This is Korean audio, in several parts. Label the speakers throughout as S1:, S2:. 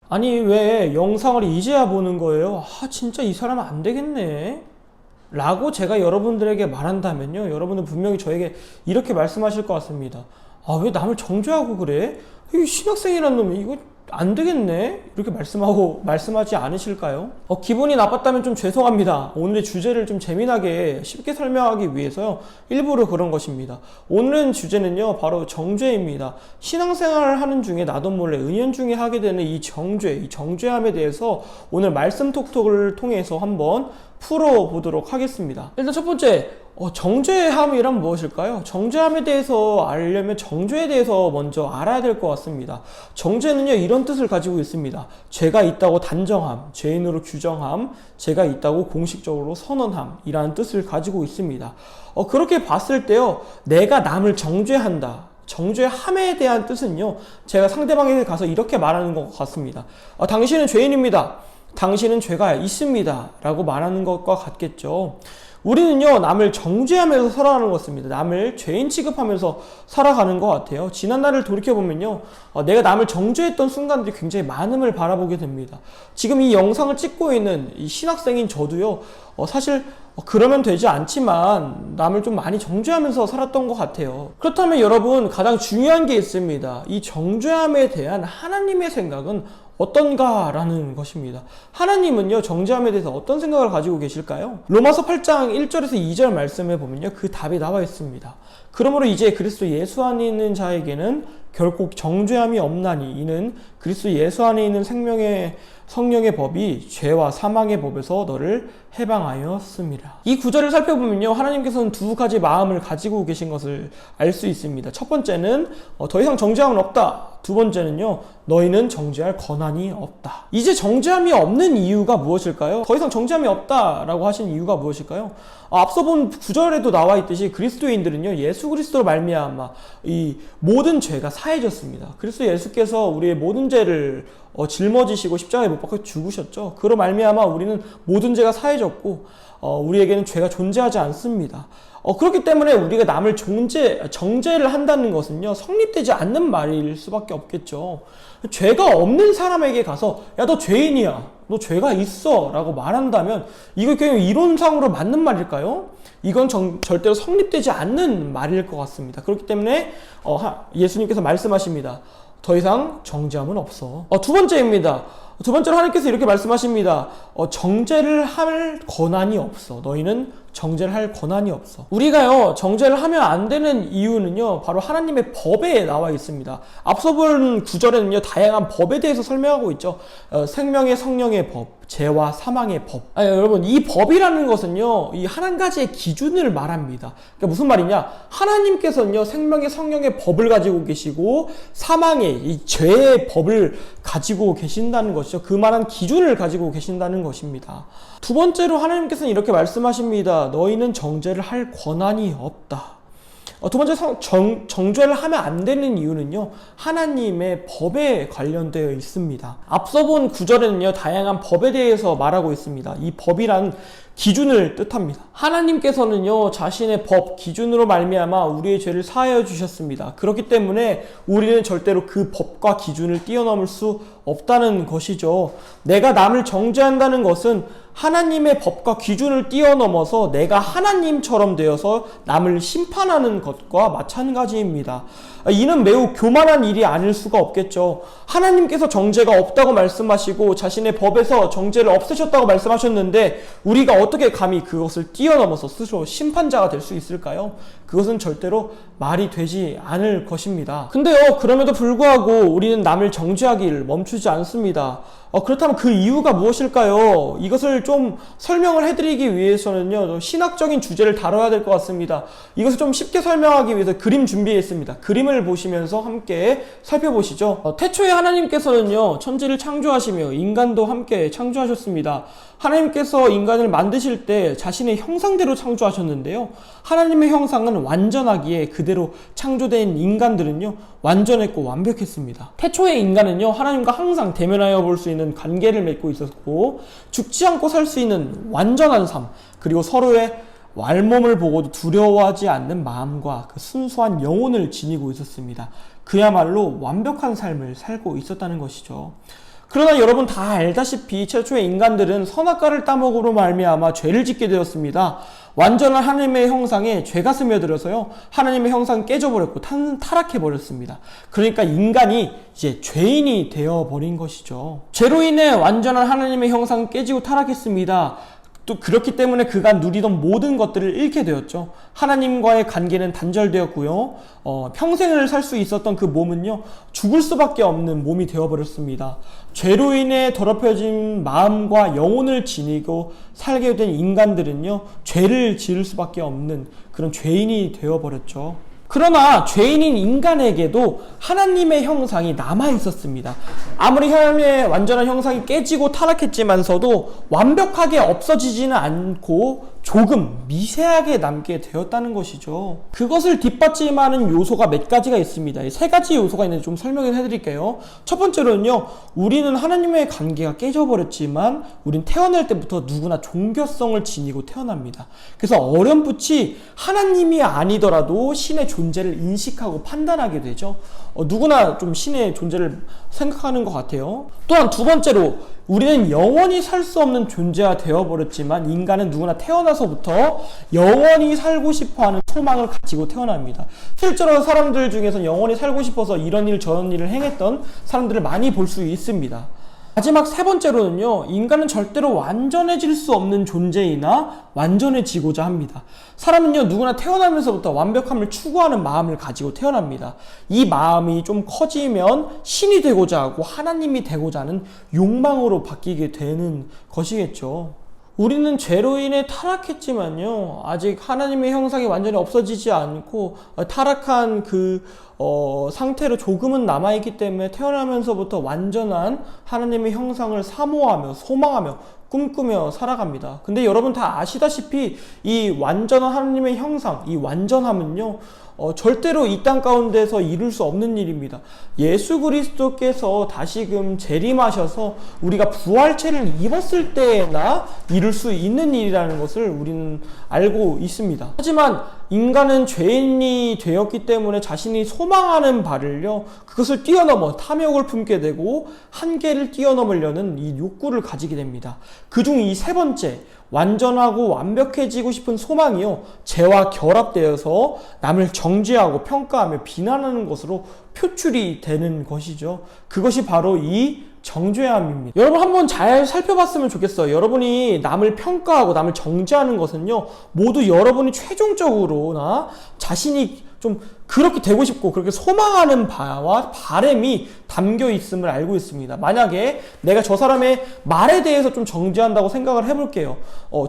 S1: 아니, 왜 영상을 이제야 보는 거예요? 진짜 이 사람은 안 되겠네. 라고 제가 여러분들에게 말한다면요, 여러분은 분명히 저에게 이렇게 말씀하실 것 같습니다. 왜 남을 정죄하고 그래? 이 신학생이란 놈이 이거 안 되겠네? 이렇게 말씀하지 않으실까요? 기분이 나빴다면 좀 죄송합니다. 오늘의 주제를 좀 재미나게 쉽게 설명하기 위해서요, 일부러 그런 것입니다. 오늘의 주제는요, 바로 정죄입니다. 신앙생활을 하는 중에 나도 몰래 은연중에 하게 되는 이 정죄함에 대해서 오늘 말씀 톡톡을 통해서 한번 풀어보도록 하겠습니다. 일단 첫 번째, 정죄함이란 무엇일까요? 정죄함에 대해서 알려면 정죄에 대해서 먼저 알아야 될 것 같습니다. 정죄는요, 이런 뜻을 가지고 있습니다. 죄가 있다고 단정함, 죄인으로 규정함, 죄가 있다고 공식적으로 선언함이라는 뜻을 가지고 있습니다. 그렇게 봤을 때요, 내가 남을 정죄한다, 정죄함에 대한 뜻은요, 제가 상대방에게 가서 이렇게 말하는 것 같습니다. 당신은 죄인입니다. 당신은 죄가 있습니다. 라고 말하는 것과 같겠죠. 우리는요, 남을 정죄하면서 살아가는 것입니다. 남을 죄인 취급하면서 살아가는 것 같아요. 지난날을 돌이켜보면요, 내가 남을 정죄했던 순간들이 굉장히 많음을 바라보게 됩니다. 지금 이 영상을 찍고 있는 이 신학생인 저도요, 사실 그러면 되지 않지만 남을 좀 많이 정죄하면서 살았던 것 같아요. 그렇다면 여러분, 가장 중요한 게 있습니다. 이 정죄함에 대한 하나님의 생각은 어떤가라는 것입니다. 하나님은요, 정죄함에 대해서 어떤 생각을 가지고 계실까요? 로마서 8장 1절에서 2절 말씀에 보면요, 그 답이 나와 있습니다. 그러므로 이제 그리스도 예수 안에 있는 자에게는 결코 정죄함이 없나니 이는 그리스도 예수 안에 있는 성령의 법이 죄와 사망의 법에서 너를 해방하였습니다. 이 구절을 살펴보면요, 하나님께서는 두 가지 마음을 가지고 계신 것을 알 수 있습니다. 첫 번째는 더 이상 정죄함은 없다. 두 번째는요, 너희는 정죄할 권한이 없다. 이제 정죄함이 없는 이유가 무엇일까요? 더 이상 정죄함이 없다라고 하신 이유가 무엇일까요? 앞서 본 구절에도 나와 있듯이 그리스도인들은요, 예수 그리스도로 말미암아 이 모든 죄가 사해졌습니다. 그리스도 예수께서 우리의 모든 죄를 짊어지시고 십자가에 못 박혀 죽으셨죠. 그로 말미암아 우리는 모든 죄가 사해졌고 우리에게는 죄가 존재하지 않습니다. 그렇기 때문에 우리가 남을 정죄를 한다는 것은요, 성립되지 않는 말일 수밖에 없겠죠. 죄가 없는 사람에게 가서 야, 너 죄인이야, 너 죄가 있어 라고 말한다면 이거 그냥 이론상으로 맞는 말일까요? 이건 절대로 성립되지 않는 말일 것 같습니다. 그렇기 때문에 예수님께서 말씀하십니다. 더 이상 정죄함은 없어. 두 번째입니다. 두 번째로 하나님께서 이렇게 말씀하십니다. 정죄를 할 권한이 없어. 너희는 정죄를 할 권한이 없어. 우리가요, 정죄를 하면 안 되는 이유는요, 바로 하나님의 법에 나와 있습니다. 앞서 본 구절에는요, 다양한 법에 대해서 설명하고 있죠. 생명의 성령의 법, 죄와 사망의 법. 여러분, 이 법이라는 것은요, 이 한 가지의 기준을 말합니다. 그러니까 무슨 말이냐? 하나님께서는요, 생명의 성령의 법을 가지고 계시고 사망의 이 죄의 법을 가지고 계신다는 것이죠. 그만한 기준을 가지고 계신다는 것입니다. 두 번째로 하나님께서는 이렇게 말씀하십니다. 너희는 정죄를 할 권한이 없다. 두 번째, 정죄를 하면 안 되는 이유는요, 하나님의 법에 관련되어 있습니다. 앞서 본 구절에는요, 다양한 법에 대해서 말하고 있습니다. 이 법이란 기준을 뜻합니다. 하나님께서는요, 자신의 법, 기준으로 말미암아 우리의 죄를 사하여 주셨습니다. 그렇기 때문에 우리는 절대로 그 법과 기준을 뛰어넘을 수 없다는 것이죠. 내가 남을 정죄한다는 것은 하나님의 법과 기준을 뛰어넘어서 내가 하나님처럼 되어서 남을 심판하는 것과 마찬가지입니다. 이는 매우 교만한 일이 아닐 수가 없겠죠. 하나님께서 정죄가 없다고 말씀하시고 자신의 법에서 정죄를 없애셨다고 말씀하셨는데 우리가 어떻게 감히 그것을 뛰어넘어서 스스로 심판자가 될 수 있을까요? 그것은 절대로 말이 되지 않을 것입니다. 근데요, 그럼에도 불구하고 우리는 남을 정죄하기를 멈추지 않습니다. 그렇다면 그 이유가 무엇일까요? 이것을 좀 설명을 해드리기 위해서는요, 신학적인 주제를 다뤄야 될 것 같습니다. 이것을 좀 쉽게 설명하기 위해서 그림 준비했습니다. 그림을 보시면서 함께 살펴보시죠. 태초에 하나님께서는요, 천지를 창조하시며 인간도 함께 창조하셨습니다. 하나님께서 인간을 만드실 때 자신의 형상대로 창조하셨는데요, 하나님의 형상은 완전하기에 그대로 창조된 인간들은요, 완전했고 완벽했습니다. 태초의 인간은요, 하나님과 항상 대면하여 볼 수 있는 관계를 맺고 있었고, 죽지 않고 살 수 있는 완전한 삶, 그리고 서로의 왈몸을 보고도 두려워하지 않는 마음과 그 순수한 영혼을 지니고 있었습니다. 그야말로 완벽한 삶을 살고 있었다는 것이죠. 그러나 여러분 다 알다시피 최초의 인간들은 선악과를 따먹으로 말미암아 죄를 짓게 되었습니다. 완전한 하나님의 형상에 죄가 스며들어서요, 하나님의 형상 깨져버렸고 타락해버렸습니다. 그러니까 인간이 이제 죄인이 되어버린 것이죠. 죄로 인해 완전한 하나님의 형상 깨지고 타락했습니다. 또 그렇기 때문에 그가 누리던 모든 것들을 잃게 되었죠. 하나님과의 관계는 단절되었고요. 평생을 살 수 있었던 그 몸은요, 죽을 수밖에 없는 몸이 되어버렸습니다. 죄로 인해 더럽혀진 마음과 영혼을 지니고 살게 된 인간들은요, 죄를 지을 수밖에 없는 그런 죄인이 되어버렸죠. 그러나 죄인인 인간에게도 하나님의 형상이 남아 있었습니다. 아무리 하나님의 완전한 형상이 깨지고 타락했지만서도 완벽하게 없어지지는 않고 조금 미세하게 남게 되었다는 것이죠. 그것을 뒷받침하는 요소가 몇 가지가 있습니다. 세 가지 요소가 있는데 좀 설명을 해드릴게요. 첫 번째로는요, 우리는 하나님의 관계가 깨져버렸지만 우린 태어날 때부터 누구나 종교성을 지니고 태어납니다. 그래서 어렴풋이 하나님이 아니더라도 신의 존재를 인식하고 판단하게 되죠. 누구나 좀 신의 존재를 생각하는 것 같아요. 또한 두 번째로, 우리는 영원히 살 수 없는 존재가 되어버렸지만 인간은 누구나 태어나서부터 영원히 살고 싶어하는 소망을 가지고 태어납니다. 실제로 사람들 중에서 영원히 살고 싶어서 이런 일 저런 일을 행했던 사람들을 많이 볼 수 있습니다. 마지막 세 번째로는요, 인간은 절대로 완전해질 수 없는 존재이나 완전해지고자 합니다. 사람은요, 누구나 태어나면서부터 완벽함을 추구하는 마음을 가지고 태어납니다. 이 마음이 좀 커지면 신이 되고자 하고 하나님이 되고자 하는 욕망으로 바뀌게 되는 것이겠죠. 우리는 죄로 인해 타락했지만요, 아직 하나님의 형상이 완전히 없어지지 않고 타락한 상태로 조금은 남아있기 때문에 태어나면서부터 완전한 하나님의 형상을 사모하며 소망하며 꿈꾸며 살아갑니다. 근데 여러분 다 아시다시피 이 완전한 하나님의 형상, 이 완전함은요, 절대로 이 땅 가운데서 이룰 수 없는 일입니다. 예수 그리스도께서 다시금 재림하셔서 우리가 부활체를 입었을 때나 이룰 수 있는 일이라는 것을 우리는 알고 있습니다. 하지만 인간은 죄인이 되었기 때문에 자신이 소망하는 바를요, 그것을 뛰어넘어 탐욕을 품게 되고 한계를 뛰어넘으려는 이 욕구를 가지게 됩니다. 그중 이 세 번째, 완전하고 완벽해지고 싶은 소망이요, 죄와 결합되어서 남을 정죄하고 평가하며 비난하는 것으로 표출이 되는 것이죠. 그것이 바로 이 정죄함입니다. 여러분 한번 잘 살펴봤으면 좋겠어요. 여러분이 남을 평가하고 남을 정죄하는 것은요, 모두 여러분이 최종적으로나 자신이 좀 그렇게 되고 싶고 그렇게 소망하는 바와 바람이 담겨 있음을 알고 있습니다. 만약에 내가 저 사람의 말에 대해서 좀 정죄한다고 생각을 해볼게요.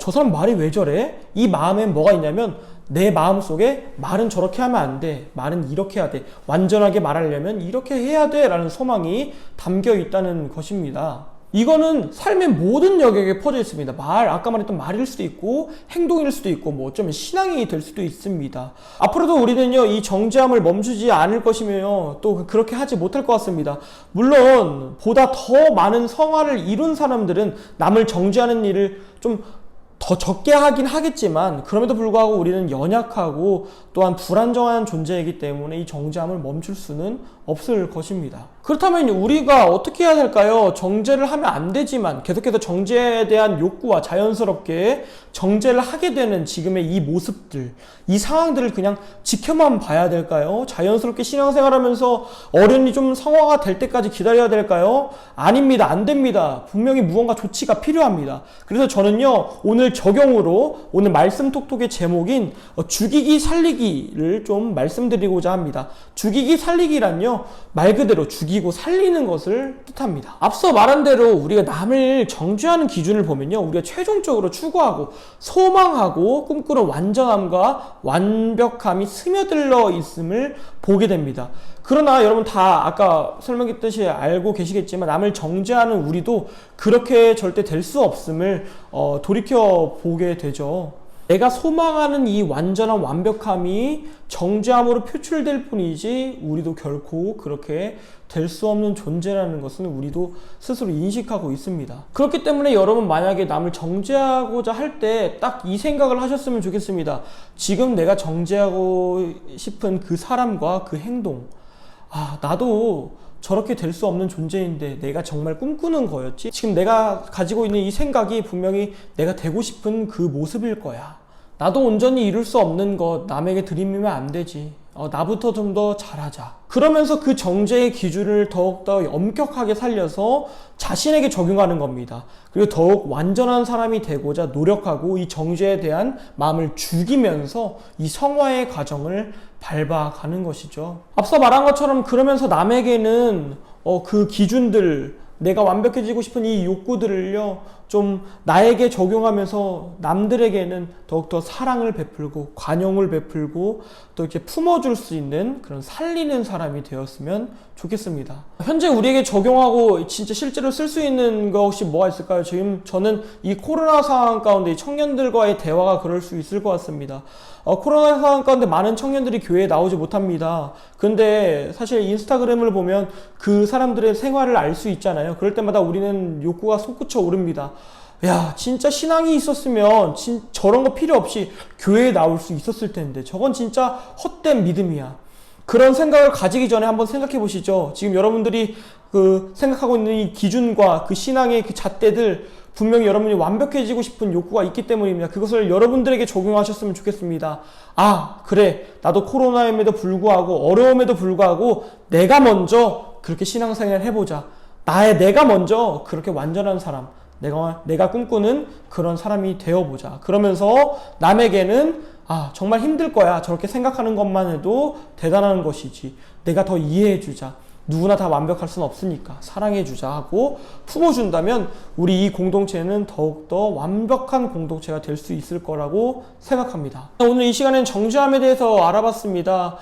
S1: 저 사람 말이 왜 저래? 이 마음엔 뭐가 있냐면, 내 마음속에 말은 저렇게 하면 안 돼, 말은 이렇게 해야 돼, 완전하게 말하려면 이렇게 해야 돼 라는 소망이 담겨 있다는 것입니다. 이거는 삶의 모든 영역에 퍼져 있습니다. 아까 말했던 말일 수도 있고 행동일 수도 있고 뭐 어쩌면 신앙이 될 수도 있습니다. 앞으로도 우리는요, 이 정죄함을 멈추지 않을 것이며 또 그렇게 하지 못할 것 같습니다. 물론 보다 더 많은 성화를 이룬 사람들은 남을 정죄하는 일을 좀 더 적게 하긴 하겠지만, 그럼에도 불구하고 우리는 연약하고 또한 불안정한 존재이기 때문에 이 정죄함을 멈출 수는 없을 것입니다. 그렇다면 우리가 어떻게 해야 될까요? 정죄를 하면 안 되지만 계속해서 정죄에 대한 욕구와 자연스럽게 정죄를 하게 되는 지금의 이 모습들, 이 상황들을 그냥 지켜만 봐야 될까요? 자연스럽게 신앙생활하면서 어른이 좀 성화가 될 때까지 기다려야 될까요? 아닙니다. 안 됩니다. 분명히 무언가 조치가 필요합니다. 그래서 저는요, 오늘 적용으로 오늘 말씀 톡톡의 제목인 죽이기 살리기를 좀 말씀드리고자 합니다. 죽이기 살리기란요, 말 그대로 죽이고 살리는 것을 뜻합니다. 앞서 말한 대로 우리가 남을 정죄하는 기준을 보면요, 우리가 최종적으로 추구하고 소망하고 꿈꾸는 완전함과 완벽함이 스며들러 있음을 보게 됩니다. 그러나 여러분 다 아까 설명했듯이 알고 계시겠지만, 남을 정죄하는 우리도 그렇게 절대 될 수 없음을 돌이켜 보게 되죠. 내가 소망하는 이 완전한 완벽함이 정죄함으로 표출될 뿐이지 우리도 결코 그렇게 될 수 없는 존재라는 것은 우리도 스스로 인식하고 있습니다. 그렇기 때문에 여러분 만약에 남을 정죄하고자 할 때 딱 이 생각을 하셨으면 좋겠습니다. 지금 내가 정죄하고 싶은 그 사람과 그 행동, 아, 나도 저렇게 될 수 없는 존재인데 내가 정말 꿈꾸는 거였지? 지금 내가 가지고 있는 이 생각이 분명히 내가 되고 싶은 그 모습일 거야. 나도 온전히 이룰 수 없는 것 남에게 들이미면 안 되지. 나부터 좀 더 잘하자. 그러면서 그 정죄의 기준을 더욱더 엄격하게 살려서 자신에게 적용하는 겁니다. 그리고 더욱 완전한 사람이 되고자 노력하고 이 정죄에 대한 마음을 죽이면서 이 성화의 과정을 밟아가는 것이죠. 앞서 말한 것처럼 그러면서 남에게는 그 기준들, 내가 완벽해지고 싶은 이 욕구들을요, 좀 나에게 적용하면서 남들에게는 더욱더 사랑을 베풀고 관용을 베풀고 또 이렇게 품어줄 수 있는 그런 살리는 사람이 되었으면 좋겠습니다. 현재 우리에게 적용하고 진짜 실제로 쓸 수 있는 것이 뭐가 있을까요? 지금 저는 이 코로나 상황 가운데 청년들과의 대화가 그럴 수 있을 것 같습니다. 코로나 상황 가운데 많은 청년들이 교회에 나오지 못합니다. 근데 사실 인스타그램을 보면 그 사람들의 생활을 알 수 있잖아요. 그럴 때마다 우리는 욕구가 솟구쳐 오릅니다. 야, 진짜 신앙이 있었으면 저런 거 필요 없이 교회에 나올 수 있었을 텐데 저건 진짜 헛된 믿음이야. 그런 생각을 가지기 전에 한번 생각해 보시죠. 지금 여러분들이 그 생각하고 있는 이 기준과 그 신앙의 그 잣대들, 분명히 여러분이 완벽해지고 싶은 욕구가 있기 때문입니다. 그것을 여러분들에게 적용하셨으면 좋겠습니다. 아, 그래. 나도 코로나임에도 불구하고 어려움에도 불구하고 내가 먼저 그렇게 신앙생활을 해보자. 내가 먼저 그렇게 완전한 사람, 내가 꿈꾸는 그런 사람이 되어보자. 그러면서 남에게는 정말 힘들 거야. 저렇게 생각하는 것만 해도 대단한 것이지. 내가 더 이해해주자. 누구나 다 완벽할 수는 없으니까 사랑해주자 하고 품어준다면 우리 이 공동체는 더욱더 완벽한 공동체가 될 수 있을 거라고 생각합니다. 오늘 이 시간에는 정죄함에 대해서 알아봤습니다.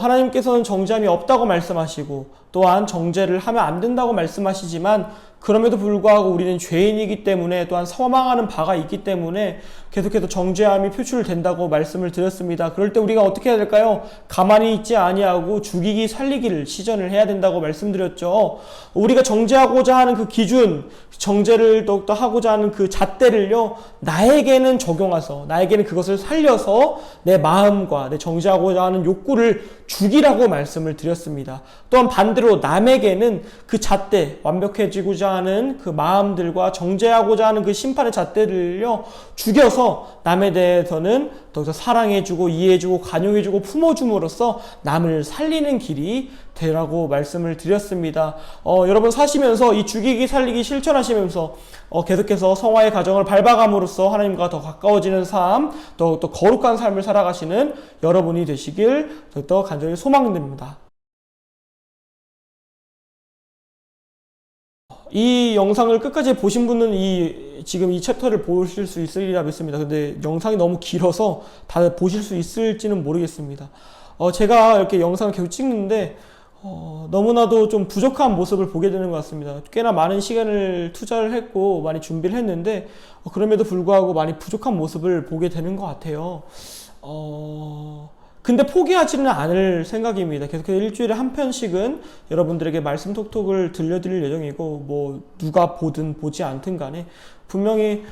S1: 하나님께서는 정죄함이 없다고 말씀하시고 또한 정죄를 하면 안 된다고 말씀하시지만 그럼에도 불구하고 우리는 죄인이기 때문에 또한 소망하는 바가 있기 때문에 계속해서 정죄함이 표출된다고 말씀을 드렸습니다. 그럴 때 우리가 어떻게 해야 될까요? 가만히 있지 아니하고 죽이기 살리기를 시전을 해야 된다고 말씀드렸죠. 우리가 정죄하고자 하는 그 기준, 정죄를 더욱더 하고자 하는 그 잣대를요, 나에게는 적용해서 나에게는 그것을 살려서 내 마음과 내 정죄하고자 하는 욕구를 죽이라고 말씀을 드렸습니다. 또한 반대로 남에게는 그 잣대, 완벽해지고자 하는 그 마음들과 정죄하고자 하는 그 심판의 잣대를요 죽여서 남에 대해서는 더욱더 사랑해주고 이해해주고 관용해주고 품어줌으로써 남을 살리는 길이 되라고 말씀을 드렸습니다. 여러분 사시면서 이 죽이기 살리기 실천하시면서 계속해서 성화의 과정을 밟아감으로써 하나님과 더 가까워지는 삶, 더 거룩한 삶을 살아가시는 여러분이 되시길 더 간절히 소망드립니다. 이 영상을 끝까지 보신 분은 지금 이 챕터를 보실 수 있으리라 믿습니다. 근데 영상이 너무 길어서 다들 보실 수 있을지는 모르겠습니다. 제가 이렇게 영상을 계속 찍는데 너무나도 좀 부족한 모습을 보게 되는 것 같습니다. 꽤나 많은 시간을 투자를 했고 많이 준비를 했는데 그럼에도 불구하고 많이 부족한 모습을 보게 되는 것 같아요. 근데 포기하지는 않을 생각입니다. 계속해서 일주일에 한 편씩은 여러분들에게 말씀 톡톡을 들려드릴 예정이고 뭐 누가 보든 보지 않든 간에 분명히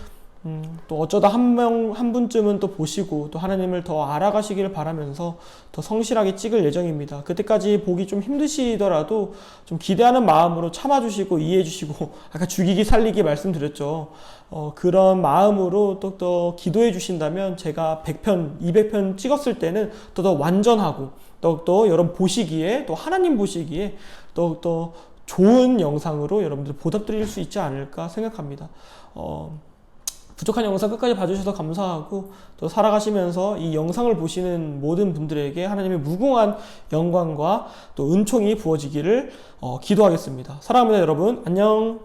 S1: 또 어쩌다 한 분쯤은 또 보시고 또 하나님을 더 알아가시기를 바라면서 더 성실하게 찍을 예정입니다. 그때까지 보기 좀 힘드시더라도 좀 기대하는 마음으로 참아주시고 이해해주시고 아까 죽이기 살리기 말씀드렸죠. 그런 마음으로 또 기도해 주신다면 제가 100편, 200편 찍었을 때는 더 완전하고 또 여러분 보시기에 또 하나님 보시기에 또 좋은 영상으로 여러분들 보답드릴 수 있지 않을까 생각합니다. 부족한 영상 끝까지 봐주셔서 감사하고 또 살아가시면서 이 영상을 보시는 모든 분들에게 하나님의 무궁한 영광과 또 은총이 부어지기를 기도하겠습니다. 사랑합니다 여러분. 안녕.